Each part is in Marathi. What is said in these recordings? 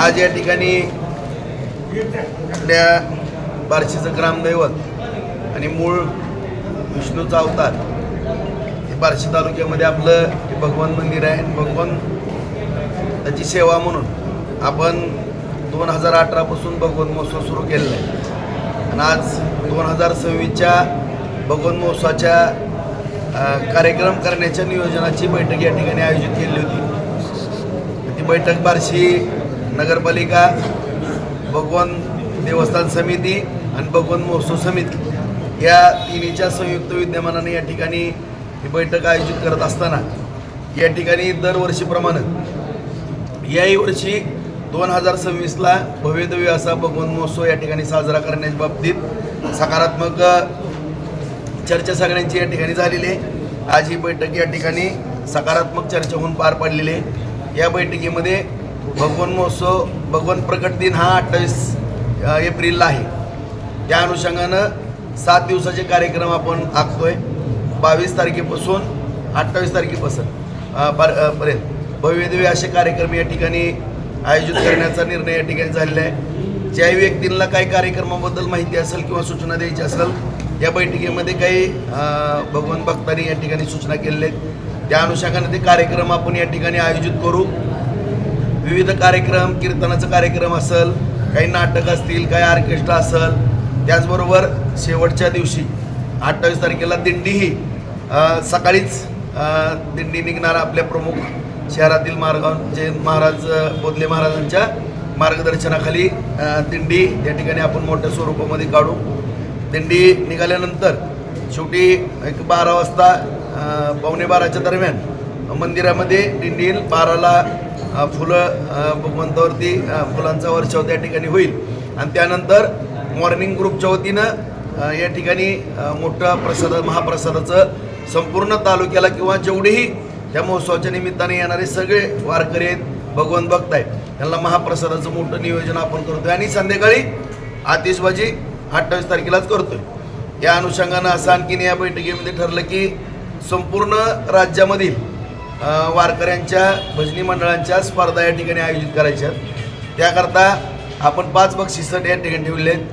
आज या ठिकाणी आपल्या बार्शीचं ग्रामदैवत आणि मूळ विष्णूचा अवतार हे बार्शी तालुक्यामध्ये आपलं हे भगवान मंदिर आहे. भगवान त्याची सेवा म्हणून आपण 2018 पासून भगवंत महोत्सव सुरू केलेला आहे आणि आज 2026च्या भगवंत महोत्सवाच्या कार्यक्रम करण्याच्या नियोजनाची बैठक या ठिकाणी आयोजित केली होती. ती बैठक बार्शी नगरपालिका, भगवंत देवस्थान समिती आणि भगवंत महोत्सव समिती या तिन्हीच्या संयुक्त विद्यमानाने या ठिकाणी ही बैठक आयोजित करत असताना या ठिकाणी दरवर्षीप्रमाणे याही वर्षी 2026ला भव्यदिव्य असा भगवंत महोत्सव या ठिकाणी साजरा करण्याच्या बाबतीत सकारात्मक चर्चा सगळ्यांची या ठिकाणी झालेली आहे. आज ही बैठक या ठिकाणी सकारात्मक चर्चा होऊन पार पडलेली आहे. या बैठकीमध्ये भगवंत महोत्सव, भगवंत प्रकट दिन हा 28 एप्रिलला आहे. त्या अनुषंगानं 7 दिवसाचे कार्यक्रम आपण आखतोय. 22 तारखेपासून 28 तारखेपासून पर्यंत भव्यदिव्य असे कार्यक्रम या ठिकाणी आयोजित करण्याचा निर्णय या ठिकाणी झालेला आहे. ज्याही व्यक्तींना काही कार्यक्रमाबद्दल माहिती असेल किंवा सूचना द्यायची असेल, या बैठकीमध्ये काही भगवंत भक्तांनी या ठिकाणी सूचना केलेल्या आहेत. त्या अनुषंगाने ते कार्यक्रम आपण या ठिकाणी आयोजित करू. विविध कार्यक्रम, कीर्तनाचा कार्यक्रम असेल, काही नाटक असतील, काही ऑर्केस्ट्रा असेल. त्याचबरोबर शेवटच्या दिवशी 28 तारखेला दिंडीही सकाळीच दिंडी निघणार. आपल्या प्रमुख शहरातील मार्गावर जे महाराज बोधले महाराजांच्या मार्गदर्शनाखाली दिंडी या ठिकाणी आपण मोठ्या स्वरूपामध्ये काढू. दिंडी निघाल्यानंतर शेवटी एक 12 वाजता 11:15च्या दरम्यान मंदिरामध्ये दिंडी 12ला फुलं भगवंतावरती फुलांचा वर्षाव त्या ठिकाणी होईल आणि त्यानंतर मॉर्निंग ग्रुपच्या वतीनं या ठिकाणी मोठं महाप्रसादाचं संपूर्ण तालुक्याला किंवा जेवढेही त्या महोत्सवाच्या निमित्ताने येणारे सगळे वारकरी आहेत, भगवंत भक्त आहेत, त्यांना महाप्रसादाचं मोठं नियोजन आपण करतोय आणि संध्याकाळी आतिषबाजी 28 तारखेलाच करतोय. या अनुषंगानं असं आणखीन या बैठकीमध्ये ठरलं की संपूर्ण राज्यामधील वारकऱ्यांच्या भजनी मंडळांच्या स्पर्धा या ठिकाणी आयोजित करायच्या. त्याकरता आपण 5 बक्षिसं या ठिकाणी ठेवले आहेत.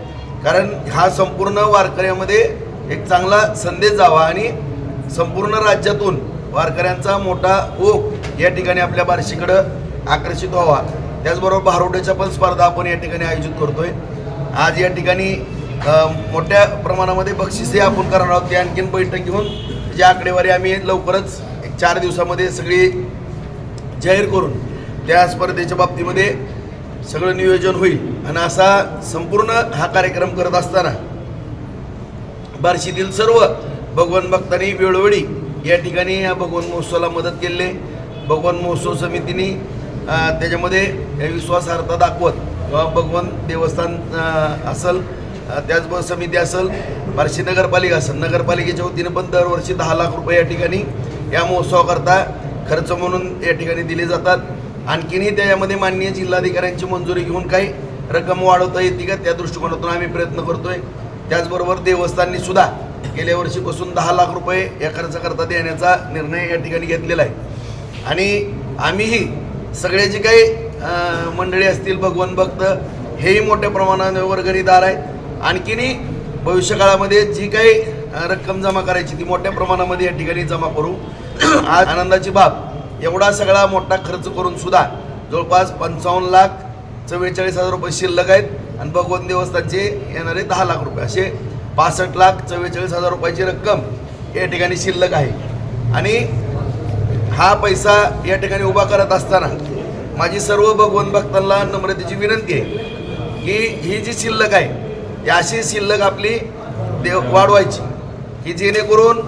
कारण हा संपूर्ण वारकऱ्यामध्ये एक चांगला संदेश जावा आणि संपूर्ण राज्यातून वारकऱ्यांचा मोठा ओघ या ठिकाणी आपल्या बार्शीकडं आकर्षित व्हावा. त्याचबरोबर भारुडाच्या पण स्पर्धा आपण या ठिकाणी आयोजित करतोय. आज या ठिकाणी मोठ्या प्रमाणामध्ये बक्षिसे आपण करणार आहोत. त्या आणखीन बैठक घेऊन जी आकडेवारी आम्ही लवकरच 4 दिवसामध्ये सगळी जाहीर करून त्या स्पर्धेच्या बाबतीमध्ये सगळं नियोजन होईल. आणि असा संपूर्ण हा कार्यक्रम करत असताना बार्शीतील सर्व भगवंत भक्तांनी वेळोवेळी या ठिकाणी या भगवंत महोत्सवाला मदत केली. भगवंत महोत्सव समितीने त्याच्यामध्ये विश्वासार्हता दाखवत किंवा भगवंत देवस्थान असेल, त्याचबरोबर समिती असेल, बार्शी नगरपालिका असेल, नगरपालिकेच्या वतीनं पण दरवर्षी 10 लाख रुपये या ठिकाणी या महोत्सवाकरता खर्च म्हणून या ठिकाणी दिले जातात. आणखीनही त्याच्यामध्ये माननीय जिल्हाधिकाऱ्यांची मंजुरी घेऊन काही रक्कम वाढवता येते का, त्या दृष्टिकोनातून आम्ही प्रयत्न करतोय. त्याचबरोबर देवस्थाननी सुद्धा गेल्या वर्षीपासून 10 लाख रुपये या खर्चाकरता देण्याचा निर्णय या ठिकाणी घेतलेला आहे. आणि आम्हीही सगळे जे काही मंडळी असतील, भगवंत भक्त, हेही मोठ्या प्रमाणात वर्गणीदार आहेत. आणखीनही भविष्यकाळामध्ये जी काही रक्कम जमा करायची ती मोठ्या प्रमाणामध्ये या ठिकाणी जमा करू. आज आनंदाची बाब, एवढा सगळा मोठा खर्च करून सुद्धा जवळपास 55,44,000 रुपये शिल्लक आहेत आणि भगवंत देवस्थानचे येणारे 10 लाख रुपये, असे 65,44,000 रुपयाची रक्कम या ठिकाणी शिल्लक आहे. आणि हा पैसा या ठिकाणी उभा करत असताना माझी सर्व भगवंत भक्तांना नम्रतेची विनंती आहे की ही जी शिल्लक आहे ती अशी शिल्लक आपली वाढवायची की जेणेकरून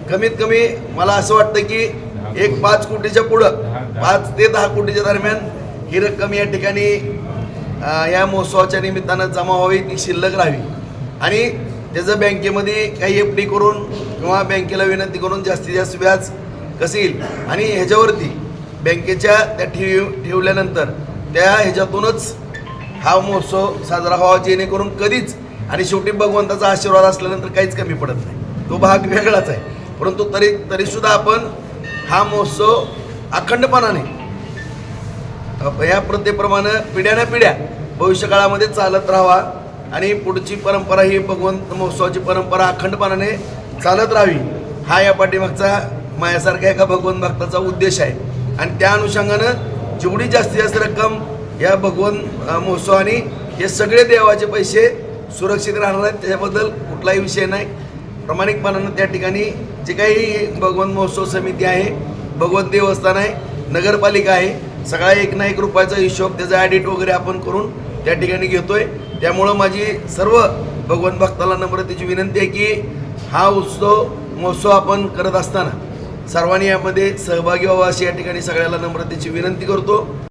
कमीत कमी मला असं वाटतं की एक 5 कोटीच्या पुढं 5 ते 10 कोटीच्या दरम्यान ही रक्कम या ठिकाणी या महोत्सवाच्या निमित्तानं जमा व्हावी, ती शिल्लक राहावी. आणि त्याचं बँकेमध्ये काही FD करून किंवा बँकेला विनंती करून जास्तीत जास्त व्याज कसं येईल आणि ह्याच्यावरती बँकेच्या त्या ठेवल्यानंतर त्या ह्याच्यातूनच हा महोत्सव साजरा व्हावा, जेणेकरून कधीच आणि शेवटी भगवंताचा आशीर्वाद असल्यानंतर काहीच कमी पडत नाही. तो भाग वेगळाच आहे. परंतु तरीसुद्धा आपण हा महोत्सव अखंडपणाने या प्रथेप्रमाणे पिढ्यानपिढ्या भविष्यकाळामध्ये चालत राहावा आणि पुढची परंपरा ही भगवंत महोत्सवाची परंपरा अखंडपणाने चालत राहावी, हा या पाठीमागचा माझ्यासारख्या एका भगवंत भक्ताचा उद्देश आहे. आणि त्या अनुषंगानं जेवढी जास्तीत जास्त रक्कम या भगवंत महोत्सवाने हे सगळे देवाचे पैसे सुरक्षित राहणार आहेत, त्याच्याबद्दल कुठलाही विषय नाही. प्रामाणिकपणानं त्या ठिकाणी जे काही भगवंत महोत्सव समिती आहे, भगवंत देवस्थान आहे, नगरपालिका आहे, सगळा एक ना एक रुपयाचा हिशोब त्याचा ॲडिट वगैरे आपण करून त्या ठिकाणी घेतोय. त्यामुळं माझी सर्व भगवंत भक्ताला नम्रतेची विनंती आहे की हा महोत्सव आपण करत असताना सर्वांनी यामध्ये सहभागी व्हावा अशी या ठिकाणी सगळ्याला नम्रतेची विनंती करतो.